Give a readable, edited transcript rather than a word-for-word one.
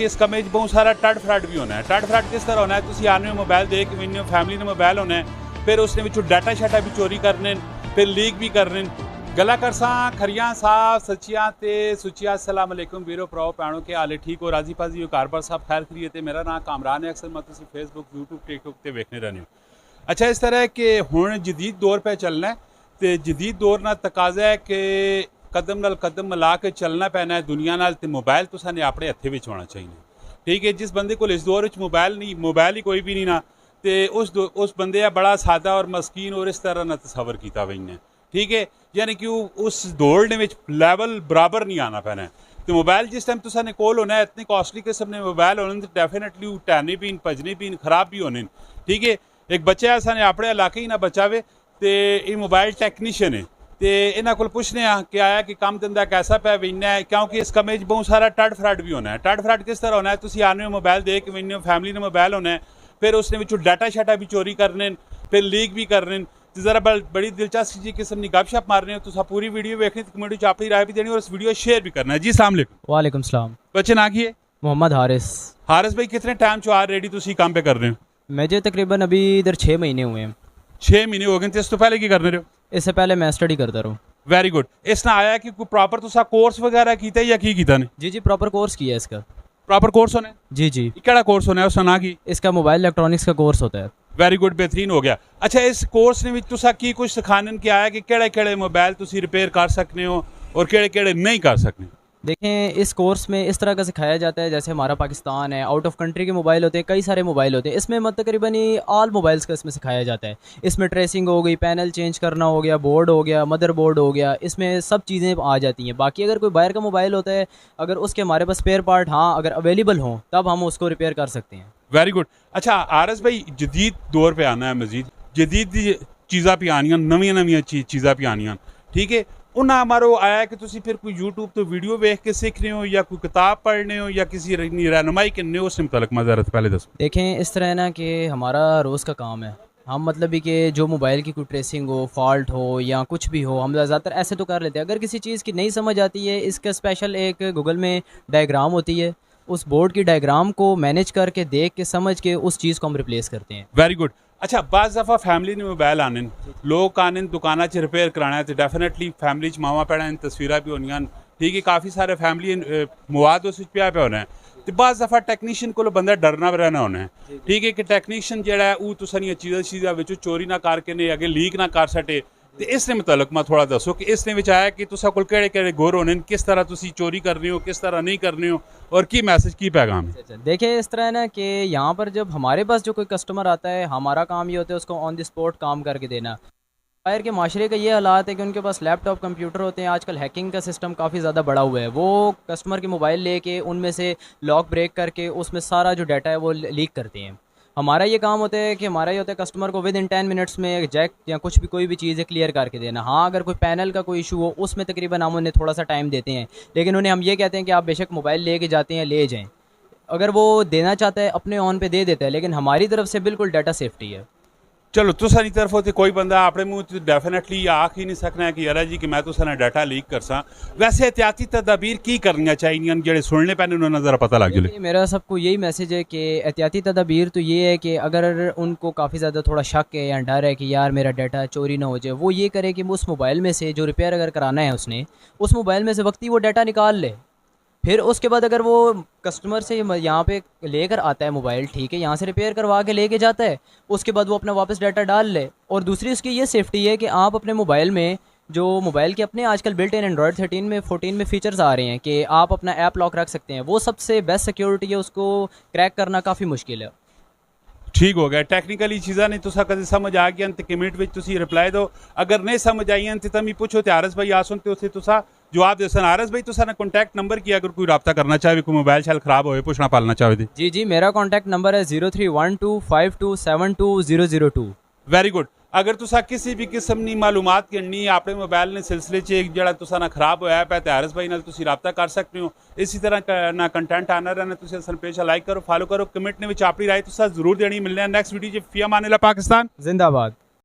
इस कमे बहुत सारा टड फ्रड भी होना है। टड फ्रड किस तरह होना है, तुम आने मोबाइल देख के फैमिली ने मोबाइल होना है, फिर उसने डाटा शाटा भी चोरी करने, फिर लीक भी करने। गला करसा खरियां साफ सच्चियां ते सुचिया। अस्सलाम वालेकुम वीरो भराओ भैनों, के हाल ठीक हो, राजी पाजी हो, कार बार सब खैर खरीद है। मेरा नाम कामरान है, अक्सर मैं तुम फेसबुक यूट्यूब टिकटॉक ते वेखने रहने हो। अच्छा, इस तरह के हुण जदीद दौर पे चलना है, तो जदीद दौर ना तकाजा है कि कदम नाल कदम मिला के चलना पैना है दुनिया नाल। ते मोबाइल तुसाने अपने हत्थे विच होना चाहिए, ठीक है। जिस बंदे को इस दौर विच मोबाइल ही कोई भी नहीं ना, तो उस बंदे बड़ा सादा और मस्कीन और इस तरह ना तस्वर किया हुई ने, ठीक है। यानी कि उस दौड़ने में लैवल बराबर नहीं आना पैना है। तो मोबाइल जिस टाइम तुसाने कोल होना है, इतनी कॉस्टली किस्म ने मोबाइल होने, तो डेफिनेटली टैने पीन भजने पीन खराब भी होने, ठीक है। एक बच्चा है साने अपने इलाके ही ना बचावे, तो ये मोबाइल टैक्नीशियन है, तो इन्होंने को पूछने कि आया कि काम धंधा कैसा पै विनना है, क्योंकि इस कमे बहुत सारा टड फ्रड भी होना है। टड फ्रड किस तरह होना है, तुम आने मोबाइल देख के विनने, फैमिली ने मोबाइल होना है, फिर उसने डाटा शाटा भी चोरी करने, फिर लीक भी करने। तो जरा बड़ी दिलचस्प जी किस्म की गपशप मारने हो, तो पूरी वीडियो देखनी, तो कमेंट अपनी राय भी देनी और इस वीडियो शेयर भी करना है जी। अस्सलाम वालेकुम। वालेकुम सलाम। बच्चे ना किए मोहम्मद हारिस। हारिस भाई, कितने टाइम चो ऑलरेडी तुम काम पे कर रहे हो? मुझे तकरीबन अभी इधर 6 महीने हुए हैं। 6 महीने हो गए। तो इस तो पहले की करने रहे हो? इससे पहले मैं स्टडी करता रहूँ। Very good. इसने आया कि कोई प्रॉपर तुसा कोर्स वगैरह किया या की कीता ने? जी प्रॉपर कोर्स किया है इसका। प्रॉपर कोर्स होने? जी केड़ा कोर्स होना है उसका ना की? इसका मोबाइल इलेक्ट्रॉनिक्स का कोर्स होता है। वेरी गुड, बेहतरीन हो गया। अच्छा, इस कोर्स ने तुसा की कुछ सिखाने के आया कि केड़े केड़े मोबाइल तुसी रिपेयर कर सकते हो और केड़े केड़े नहीं कर सकते? देखें, इस कोर्स में इस तरह का सिखाया जाता है, जैसे हमारा पाकिस्तान है, आउट ऑफ कंट्री के मोबाइल होते हैं, कई सारे मोबाइल होते हैं, इसमें तकरीबन ऑल मोबाइल्स का इसमें सिखाया जाता है। इसमें ट्रेसिंग हो गई, पैनल चेंज करना हो गया, बोर्ड हो गया, मदर बोर्ड हो गया, इसमें सब चीज़ें आ जाती हैं। बाकी अगर कोई बाहर का मोबाइल होता है, अगर उसके हमारे पास स्पेयर पार्ट अगर अवेलेबल हों, तब हम उसको रिपेयर कर सकते हैं। Very good. अच्छा आरस भाई, जदीद दौर पे आना है, मजीद जदीद चीज़ा भी आनियां, नवी चीज़ा भी आनियां, ठीक है। उन्हें हमारो आया कि तुसी फिर कोई यूट्यूब तो वीडियो देख के सीख रहे हो या कोई किताब पढ़ रहे हो या किसी रहनुमाई करने हो, उससे मुतल्लिक मज़ारत पहले दसो। देखें, इस तरह है ना कि हमारा रोज़ का काम है, हम मतलब भी कि जो मोबाइल की कोई ट्रेसिंग हो, फॉल्ट हो या कुछ भी हो, हम ज़्यादातर ऐसे तो कर लेते हैं। अगर किसी चीज़ की नहीं समझ आती है, इसका स्पेशल एक गूगल में डायग्राम होती है, उस बोर्ड की डायग्राम को मैनेज करके देख के समझ के उस चीज़ को हम रिप्लेस करते हैं। Very good. अच्छा, बाज़ दफ़ा फैमिली ने मोबाइल आने, लोग आने दुकाना च रिपेयर कराना है, तो डेफिनेटली फैमिली च मावा भैन तस्वीर भी होनियां, ठीक है। काफ़ी सारे फैमिली मवाद उस पे होना है, तो बाज़ दफ़ा टैक्नीशियन को बंदा डरना रहना होना है, ठीक है, कि टैक्नीशियन जो है वो तुसानियां चीज़ां चोरी ना करके ने अगे लीक ना कर सके। तो इसने मुतल्लिक मैं थोड़ा दसो कि इसने विच आया कि तुसा कोल केड़े केड़े गुर होने, किस तरह तुसी चोरी कर रहे हो, किस तरह नहीं कर रहे हो, और की मैसेज की पैगाम है? देखिए, इस तरह है ना कि यहाँ पर जब हमारे पास जो कोई कस्टमर आता है, हमारा काम ये होता है उसको ऑन द स्पॉट काम करके देना। बाहर के माशरे का ये हालात है कि उनके पास लैपटॉप कंप्यूटर होते हैं, आजकल हैकिंग का सिस्टम काफ़ी ज़्यादा बढ़ा हुआ है। वो कस्टमर के मोबाइल लेके उनमें से लॉक ब्रेक करके उसमें सारा जो डाटा है वो लीक करते हैं। हमारा ये काम होता है कि हमारा ये होता है कस्टमर को विद इन 10 मिनट्स में जैक या कुछ भी कोई भी चीज़ क्लियर करके देना। हाँ, अगर कोई पैनल का कोई इशू हो, उसमें तकरीबन हम उन्हें थोड़ा सा टाइम देते हैं, लेकिन उन्हें हम ये कहते हैं कि आप बेशक मोबाइल लेके जाते हैं ले जाएँ। अगर वो देना चाहता है अपने ऑन पे दे देता है, लेकिन हमारी तरफ से बिल्कुल डाटा सेफ्टी है। चलो, तुसानी तरफ होते कोई बंदा अपने मुँह तो डेफिनेटली आख ही नहीं सकना है कि यार जी कि मैं तुसाना डाटा लीक कर सा। वैसे एहतियाती तदाबीर की करनी चाहिए जो सुनने पैने उन्होंने ज़रा पता लग जाए। मेरा सबको यही मैसेज है कि एहतियाती तदाबीर तो ये है कि अगर उनको काफ़ी ज़्यादा थोड़ा शक है या डर है कि यार मेरा डाटा चोरी ना हो जाए, वो ये करे कि उस मोबाइल में से जो रिपेयर अगर कराना है उसने, उस मोबाइल में से वक्ती वो डाटा निकाल ले। फिर उसके बाद अगर वो कस्टमर से यहाँ पे लेकर आता है मोबाइल, ठीक है, यहाँ से रिपेयर करवा के लेके जाता है, उसके बाद वो अपना वापस डाटा डाल ले। और दूसरी उसकी ये सेफ्टी है कि आप अपने मोबाइल में जो मोबाइल के अपने आजकल बिल्ट इन एंड्रॉयड 13 में 14 में फीचर्स आ रहे हैं कि आप अपना ऐप लॉक रख सकते हैं, वो सबसे बेस्ट सिक्योरिटी है, उसको क्रैक करना काफ़ी मुश्किल है। ठीक हो गया। टैक्नीकली चीज़ा नहीं तुसा कदे समझ आ गया तो कमेंट में तुसी रिप्लाई दो, अगर नहीं समझ आई तो तमी पूछो तो आरस भाई आ सुनते उसे तुसा जवाब दे सन। आरस भाई तुसा ने कॉन्टैक्ट नंबर किया, अगर कोई रब्ता करना चाहे, कोई मोबाइल शाल खराब हो पूछना पालना चाहे? जी, मेरा कॉन्टैक्ट नंबर है 031252720002। Very good. अगर तुसा किसी भी किस्म की मालूमात करनी अपने मोबाइल ने सिलसिले च एक जरा तुसा ना खराब होया है तो आरस भाई नाल तुसी रब्ता कर सकते हो। इसी तरह ना कंटेंट आना रहना, तुसी असल पेज लाइक करो, फॉलो करो, कमेंट ने विच अपनी राय तुसा जरूर देनी। मिलने नेक्स्ट वीडियो च। फिया मानेला पाकिस्तान जिंदाबाद।